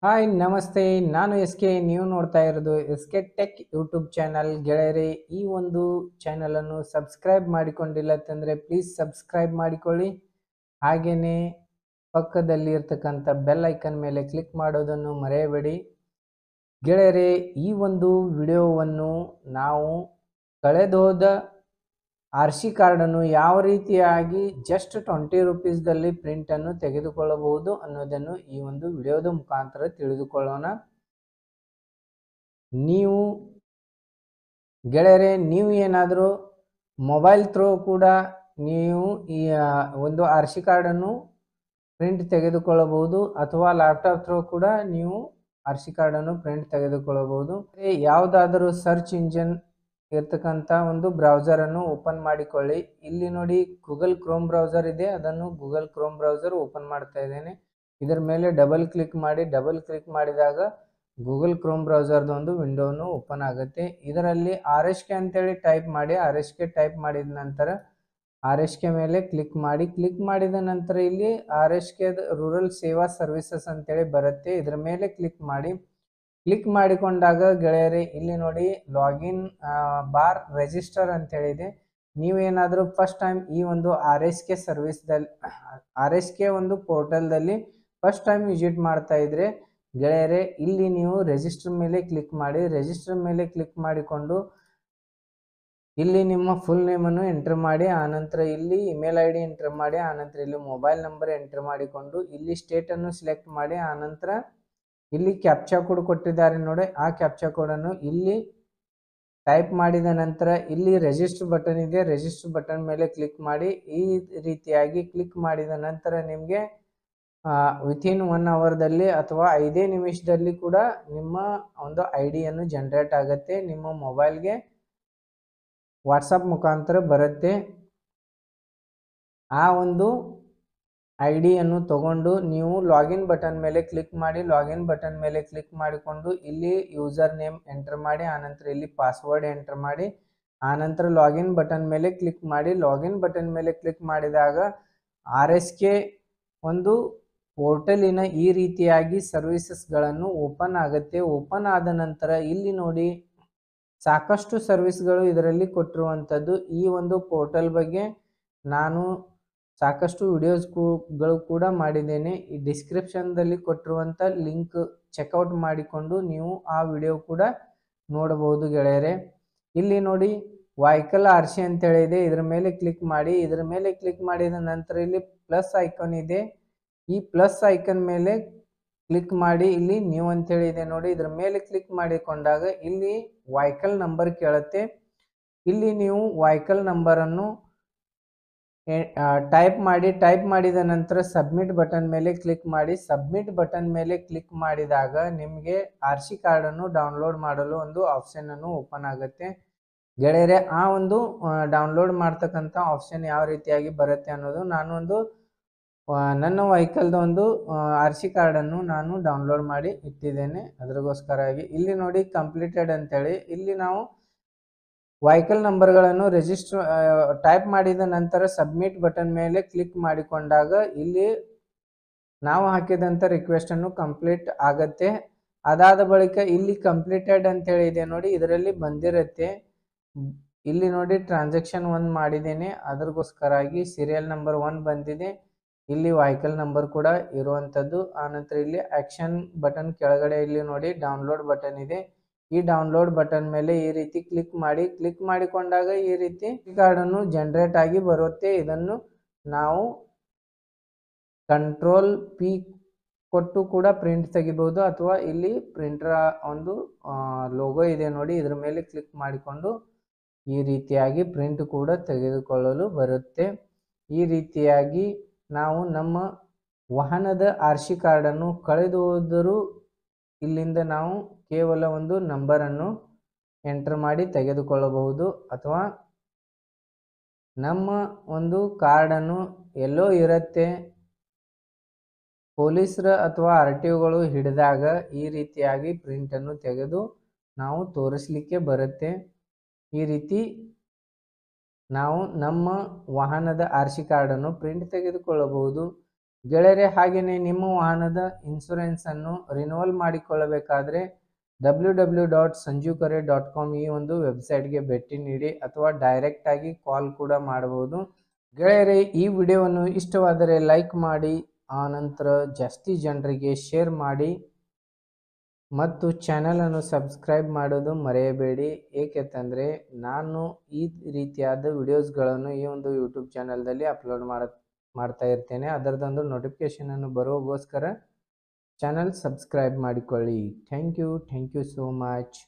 Hi ನಮಸ್ತೆ. ನಾನು S K. ನೀವು ನೋಡ್ತಾ ಇರೋದು S K tech YouTube channel. ಗೆಳೆಯರೇ, ಈ ಒಂದು ಚಾನಲನ್ನು ಸಬ್ಸ್ಕ್ರೈಬ್ ಮಾಡಿಕೊಂಡಿಲ್ಲ ಅಂತಂದರೆ ಪ್ಲೀಸ್ ಸಬ್ಸ್ಕ್ರೈಬ್ ಮಾಡಿಕೊಳ್ಳಿ. ಹಾಗೆಯೇ ಪಕ್ಕದಲ್ಲಿ ಇರ್ತಕ್ಕಂಥ ಬೆಲ್ ಐಕನ್ ಮೇಲೆ ಕ್ಲಿಕ್ ಮಾಡೋದನ್ನು ಮರೆಯಬೇಡಿ. ಗೆಳೆಯರೇ, ಈ ಒಂದು ವಿಡಿಯೋವನ್ನು ನಾವು ಕಳೆದೋದ RC ಕಾರ್ಡನ್ನು ಯಾವ ರೀತಿಯಾಗಿ ಜಸ್ಟ್ 20 ರೂಪೀಸ್ದಲ್ಲಿ ಪ್ರಿಂಟನ್ನು ತೆಗೆದುಕೊಳ್ಳಬಹುದು ಅನ್ನೋದನ್ನು ಈ ಒಂದು ವಿಡಿಯೋದ ಮುಖಾಂತರ ತಿಳಿದುಕೊಳ್ಳೋಣ. ಗೆಳೆಯರೇ, ನೀವು ಏನಾದರೂ ಮೊಬೈಲ್ ಥ್ರೂ ಕೂಡ ನೀವು ಈ ಒಂದು RC ಕಾರ್ಡನ್ನು ಪ್ರಿಂಟ್ ತೆಗೆದುಕೊಳ್ಳಬಹುದು, ಅಥವಾ ಲ್ಯಾಪ್ಟಾಪ್ ಥ್ರೂ ಕೂಡ ನೀವು RC ಕಾರ್ಡನ್ನು ಪ್ರಿಂಟ್ ತೆಗೆದುಕೊಳ್ಳಬಹುದು. ಯಾವುದಾದರೂ ಸರ್ಚ್ ಇಂಜಿನ್ ಇರ್ತಕ್ಕಂಥ ಒಂದು ಬ್ರೌಸರನ್ನು ಓಪನ್ ಮಾಡಿಕೊಳ್ಳಿ. ಇಲ್ಲಿ ನೋಡಿ, ಗೂಗಲ್ ಕ್ರೋಮ್ ಬ್ರೌಸರ್ ಇದೆ, ಅದನ್ನು ಗೂಗಲ್ ಕ್ರೋಮ್ ಬ್ರೌಸರ್ ಓಪನ್ ಮಾಡ್ತಾ ಇದ್ದೇನೆ. ಇದರ ಮೇಲೆ ಡಬಲ್ ಕ್ಲಿಕ್ ಮಾಡಿ. ಡಬಲ್ ಕ್ಲಿಕ್ ಮಾಡಿದಾಗ ಗೂಗಲ್ ಕ್ರೋಮ್ ಬ್ರೌಸರ್ದು ಒಂದು ವಿಂಡೋನು ಓಪನ್ ಆಗುತ್ತೆ. ಇದರಲ್ಲಿ RSK ಅಂತೇಳಿ ಟೈಪ್ ಮಾಡಿ. RSK ಟೈಪ್ ಮಾಡಿದ ನಂತರ RSK ಮೇಲೆ ಕ್ಲಿಕ್ ಮಾಡಿ. ಕ್ಲಿಕ್ ಮಾಡಿದ ನಂತರ ಇಲ್ಲಿ RSK ರೂರಲ್ ಸೇವಾ ಸರ್ವಿಸಸ್ ಅಂತೇಳಿ ಬರುತ್ತೆ, ಇದರ ಮೇಲೆ ಕ್ಲಿಕ್ ಮಾಡಿ. ಕ್ಲಿಕ್ ಮಾಡಿಕೊಂಡಾಗ ಗೆಳೆಯರೇ, ಇಲ್ಲಿ ನೋಡಿ ಲಾಗಿನ್ ಬಾರ್ ರಿಜಿಸ್ಟರ್ ಅಂತೇಳಿದೆ. ನೀವೇನಾದರೂ ಫಸ್ಟ್ ಟೈಮ್ ಈ ಒಂದು RSK ಸರ್ವಿಸ್ದಲ್ಲಿ RSK ಒಂದು ಪೋರ್ಟಲ್ದಲ್ಲಿ ಫಸ್ಟ್ ಟೈಮ್ ವಿಸಿಟ್ ಮಾಡ್ತಾ ಇದ್ರೆ ಗೆಳೆಯರೇ, ಇಲ್ಲಿ ನೀವು ರಿಜಿಸ್ಟರ್ ಮೇಲೆ ಕ್ಲಿಕ್ ಮಾಡಿ. ರಿಜಿಸ್ಟರ್ ಮೇಲೆ ಕ್ಲಿಕ್ ಮಾಡಿಕೊಂಡು ಇಲ್ಲಿ ನಿಮ್ಮ ಫುಲ್ ನೇಮನ್ನು ಎಂಟರ್ ಮಾಡಿ. ಆನಂತರ ಇಲ್ಲಿ ಇಮೇಲ್ ID ಎಂಟರ್ ಮಾಡಿ. ಆನಂತರ ಇಲ್ಲಿ ಮೊಬೈಲ್ ನಂಬರ್ ಎಂಟರ್ ಮಾಡಿಕೊಂಡು ಇಲ್ಲಿ ಸ್ಟೇಟನ್ನು ಸೆಲೆಕ್ಟ್ ಮಾಡಿ. ಆನಂತರ ಇಲ್ಲಿ ಕ್ಯಾಪ್ಚಾ ಕೋಡ್ ಕೊಟ್ಟಿದ್ದಾರೆ ನೋಡಿ, ಆ ಕ್ಯಾಪ್ಚಾ ಕೋಡನ್ನು ಇಲ್ಲಿ ಟೈಪ್ ಮಾಡಿದ ನಂತರ ಇಲ್ಲಿ ರಿಜಿಸ್ಟರ್ ಬಟನ್ ಇದೆ, ರಿಜಿಸ್ಟರ್ ಬಟನ್ ಮೇಲೆ ಕ್ಲಿಕ್ ಮಾಡಿ. ಈ ರೀತಿಯಾಗಿ ಕ್ಲಿಕ್ ಮಾಡಿದ ನಂತರ ನಿಮಗೆ ವಿತಿನ್ 1 ಅವರ್ದಲ್ಲಿ ಅಥವಾ 5 ನಿಮಿಷದಲ್ಲಿ ಕೂಡ ನಿಮ್ಮ ಒಂದು ಐಡಿಯನ್ನು ಜನರೇಟ್ ಆಗುತ್ತೆ, ನಿಮ್ಮ ಮೊಬೈಲ್ಗೆ ವಾಟ್ಸಪ್ ಮುಖಾಂತರ ಬರುತ್ತೆ. ಆ ಒಂದು ಐಡಿಯನ್ನು ತಗೊಂಡು ನೀವು ಲಾಗಿನ್ ಬಟನ್ ಮೇಲೆ ಕ್ಲಿಕ್ ಮಾಡಿ. ಲಾಗಿನ್ ಬಟನ್ ಮೇಲೆ ಕ್ಲಿಕ್ ಮಾಡಿಕೊಂಡು ಇಲ್ಲಿ ಯೂಸರ್ ನೇಮ್ ಎಂಟರ್ ಮಾಡಿ. ಆನಂತರ ಇಲ್ಲಿ ಪಾಸ್ವರ್ಡ್ ಎಂಟರ್ ಮಾಡಿ. ಆನಂತರ ಲಾಗಿನ್ ಬಟನ್ ಮೇಲೆ ಕ್ಲಿಕ್ ಮಾಡಿ. ಲಾಗಿನ್ ಬಟನ್ ಮೇಲೆ ಕ್ಲಿಕ್ ಮಾಡಿದಾಗ RSK ಒಂದು ಪೋರ್ಟಲಿನ ಈ ರೀತಿಯಾಗಿ ಸರ್ವಿಸಸ್ಗಳನ್ನು ಓಪನ್ ಆಗುತ್ತೆ. ಓಪನ್ ಆದ ನಂತರ ಇಲ್ಲಿ ನೋಡಿ ಸಾಕಷ್ಟು ಸರ್ವಿಸ್ಗಳು ಇದರಲ್ಲಿ ಕೊಟ್ಟಿರುವಂಥದ್ದು. ಈ ಒಂದು ಪೋರ್ಟಲ್ ಬಗ್ಗೆ ನಾನು ಸಾಕಷ್ಟು ವಿಡಿಯೋಸ್ಗಳು ಕೂಡ ಮಾಡಿದ್ದೇನೆ. ಈ ಡಿಸ್ಕ್ರಿಪ್ಷನ್ದಲ್ಲಿ ಕೊಟ್ಟಿರುವಂಥ ಲಿಂಕ್ ಚೆಕ್ಔಟ್ ಮಾಡಿಕೊಂಡು ನೀವು ಆ ವಿಡಿಯೋ ಕೂಡ ನೋಡಬಹುದು ಗೆಳೆಯರೆ. ಇಲ್ಲಿ ನೋಡಿ ವೆಹಿಕಲ್ RC ಅಂತೇಳಿದೆ, ಇದರ ಮೇಲೆ ಕ್ಲಿಕ್ ಮಾಡಿ. ಇದರ ಮೇಲೆ ಕ್ಲಿಕ್ ಮಾಡಿದ ನಂತರ ಇಲ್ಲಿ ಪ್ಲಸ್ ಐಕಾನ್ ಇದೆ, ಈ ಪ್ಲಸ್ ಐಕನ್ ಮೇಲೆ ಕ್ಲಿಕ್ ಮಾಡಿ. ಇಲ್ಲಿ ನ್ಯೂ ಅಂತೇಳಿ ಇದೆ ನೋಡಿ, ಇದರ ಮೇಲೆ ಕ್ಲಿಕ್ ಮಾಡಿಕೊಂಡಾಗ ಇಲ್ಲಿ ವೆಹಿಕಲ್ ನಂಬರ್ ಕೇಳುತ್ತೆ. ಇಲ್ಲಿ ನೀವು ವೆಹಿಕಲ್ ನಂಬರನ್ನು ಟೈಪ್ ಮಾಡಿ. ಟೈಪ್ ಮಾಡಿದ ನಂತರ ಸಬ್ಮಿಟ್ ಬಟನ್ ಮೇಲೆ ಕ್ಲಿಕ್ ಮಾಡಿ. ಸಬ್ಮಿಟ್ ಬಟನ್ ಮೇಲೆ ಕ್ಲಿಕ್ ಮಾಡಿದಾಗ ನಿಮಗೆ RC ಕಾರ್ಡನ್ನು ಡೌನ್ಲೋಡ್ ಮಾಡಲು ಒಂದು ಆಪ್ಷನ್ ಅನ್ನು ಓಪನ್ ಆಗುತ್ತೆ ಗೆಳೆಯರೆ. ಆ ಒಂದು ಡೌನ್ಲೋಡ್ ಮಾಡ್ತಕ್ಕಂಥ ಆಪ್ಷನ್ ಯಾವ ರೀತಿಯಾಗಿ ಬರುತ್ತೆ ಅನ್ನೋದು ನಾನು ಒಂದು ನನ್ನ ವೆಹಿಕಲ್ದ ಒಂದು RC ಕಾರ್ಡನ್ನು ನಾನು ಡೌನ್ಲೋಡ್ ಮಾಡಿ ಇಟ್ಟಿದ್ದೇನೆ, ಅದಕ್ಕೋಸ್ಕರವಾಗಿ. ಇಲ್ಲಿ ನೋಡಿ ಕಂಪ್ಲೀಟೆಡ್ ಅಂತೇಳಿ ಇಲ್ಲಿ ನಾವು ವೆಹಿಕಲ್ ನಂಬರ್ಗಳನ್ನು ರಿಜಿಸ್ಟರ್ ಟೈಪ್ ಮಾಡಿದ ನಂತರ ಸಬ್ಮಿಟ್ ಬಟನ್ ಮೇಲೆ ಕ್ಲಿಕ್ ಮಾಡಿಕೊಂಡಾಗ ಇಲ್ಲಿ ನಾವು ಹಾಕಿದಂಥ ರಿಕ್ವೆಸ್ಟನ್ನು ಕಂಪ್ಲೀಟ್ ಆಗತ್ತೆ. ಅದಾದ ಬಳಿಕ ಇಲ್ಲಿ ಕಂಪ್ಲೀಟೆಡ್ ಅಂತೇಳಿ ಇದೆ ನೋಡಿ, ಇದರಲ್ಲಿ ಬಂದಿರುತ್ತೆ. ಇಲ್ಲಿ ನೋಡಿ ಟ್ರಾನ್ಸಾಕ್ಷನ್ 1 ಮಾಡಿದ್ದೇನೆ, ಅದಕ್ಕೋಸ್ಕರವಾಗಿ ಸೀರಿಯಲ್ ನಂಬರ್ 1 ಬಂದಿದೆ. ಇಲ್ಲಿ ವೆಹಿಕಲ್ ನಂಬರ್ ಕೂಡ ಇರುವಂಥದ್ದು. ಆನಂತರ ಇಲ್ಲಿ ಆಕ್ಷನ್ ಬಟನ್ ಕೆಳಗಡೆ ಇಲ್ಲಿ ನೋಡಿ ಡೌನ್ಲೋಡ್ ಬಟನ್ ಇದೆ. ಈ ಡೌನ್ಲೋಡ್ ಬಟನ್ ಮೇಲೆ ಈ ರೀತಿ ಕ್ಲಿಕ್ ಮಾಡಿ. ಕ್ಲಿಕ್ ಮಾಡಿಕೊಂಡಾಗ ಈ ರೀತಿ ಕಾರ್ಡನ್ನು ಜನರೇಟ್ ಆಗಿ ಬರುತ್ತೆ. ಇದನ್ನು ನಾವು Ctrl+P ಕೊಟ್ಟು ಕೂಡ ಪ್ರಿಂಟ್ ತೆಗಿಬಹುದು, ಅಥವಾ ಇಲ್ಲಿ ಪ್ರಿಂಟರ್ ಒಂದು ಲೋಗೋ ಇದೆ ನೋಡಿ, ಇದರ ಮೇಲೆ ಕ್ಲಿಕ್ ಮಾಡಿಕೊಂಡು ಈ ರೀತಿಯಾಗಿ ಪ್ರಿಂಟ್ ಕೂಡ ತೆಗೆದುಕೊಳ್ಳಲು ಬರುತ್ತೆ. ಈ ರೀತಿಯಾಗಿ ನಾವು ನಮ್ಮ ವಾಹನದ RC ಕಾರ್ಡನ್ನು ಕಳೆದು ಹೋದರೂ ಇಲ್ಲಿಂದ ನಾವು ಕೇವಲ ಒಂದು ನಂಬರನ್ನು ಎಂಟರ್ ಮಾಡಿ ತೆಗೆದುಕೊಳ್ಳಬಹುದು, ಅಥವಾ ನಮ್ಮ ಒಂದು ಕಾರ್ಡನ್ನು ಎಲ್ಲೋ ಇರುತ್ತೆ, ಪೊಲೀಸರ ಅಥವಾ RTOಗಳು ಹಿಡಿದಾಗ ಈ ರೀತಿಯಾಗಿ ಪ್ರಿಂಟನ್ನು ತೆಗೆದು ನಾವು ತೋರಿಸಲಿಕ್ಕೆ ಬರುತ್ತೆ. ಈ ರೀತಿ ನಾವು ನಮ್ಮ ವಾಹನದ RC ಕಾರ್ಡನ್ನು ಪ್ರಿಂಟ್ ತೆಗೆದುಕೊಳ್ಳಬಹುದು ಗೆಳೆಯರೆ, ಹಾಗೆಯೇ ನಿಮ್ಮ ವಾಹನದ ಇನ್ಶೂರೆನ್ಸನ್ನು ರಿನ್ಯೂವಲ್ ಮಾಡಿಕೊಳ್ಳಬೇಕಾದ್ರೆ www.sanjukare.com ಈ ಒಂದು ವೆಬ್ಸೈಟ್ಗೆ ಭೇಟಿ ನೀಡಿ ಅಥವಾ ಡೈರೆಕ್ಟಾಗಿ ಕಾಲ್ ಕೂಡ ಮಾಡಬಹುದು. ಗೆಳೆಯರೆ, ಈ ವಿಡಿಯೋವನ್ನು ಇಷ್ಟವಾದರೆ ಲೈಕ್ ಮಾಡಿ, ಆನಂತರ ಜಾಸ್ತಿ ಜನರಿಗೆ ಶೇರ್ ಮಾಡಿ ಮತ್ತು ಚಾನಲನ್ನು ಸಬ್ಸ್ಕ್ರೈಬ್ ಮಾಡೋದು ಮರೆಯಬೇಡಿ. ಏಕೆಂತಂದರೆ ನಾನು ಈ ರೀತಿಯಾದ ವಿಡಿಯೋಸ್ಗಳನ್ನು ಈ ಒಂದು ಯೂಟ್ಯೂಬ್ ಚಾನಲ್ದಲ್ಲಿ ಅಪ್ಲೋಡ್ ಮಾಡ್ತಾ ಇರ್ತೇನೆ. ಅದರದೊಂದು ನೋಟಿಫಿಕೇಷನನ್ನು ಬರೋಗೋಸ್ಕರ ಚಾನಲ್ ಸಬ್ಸ್ಕ್ರೈಬ್ ಮಾಡಿಕೊಳ್ಳಿ. Thank you so much.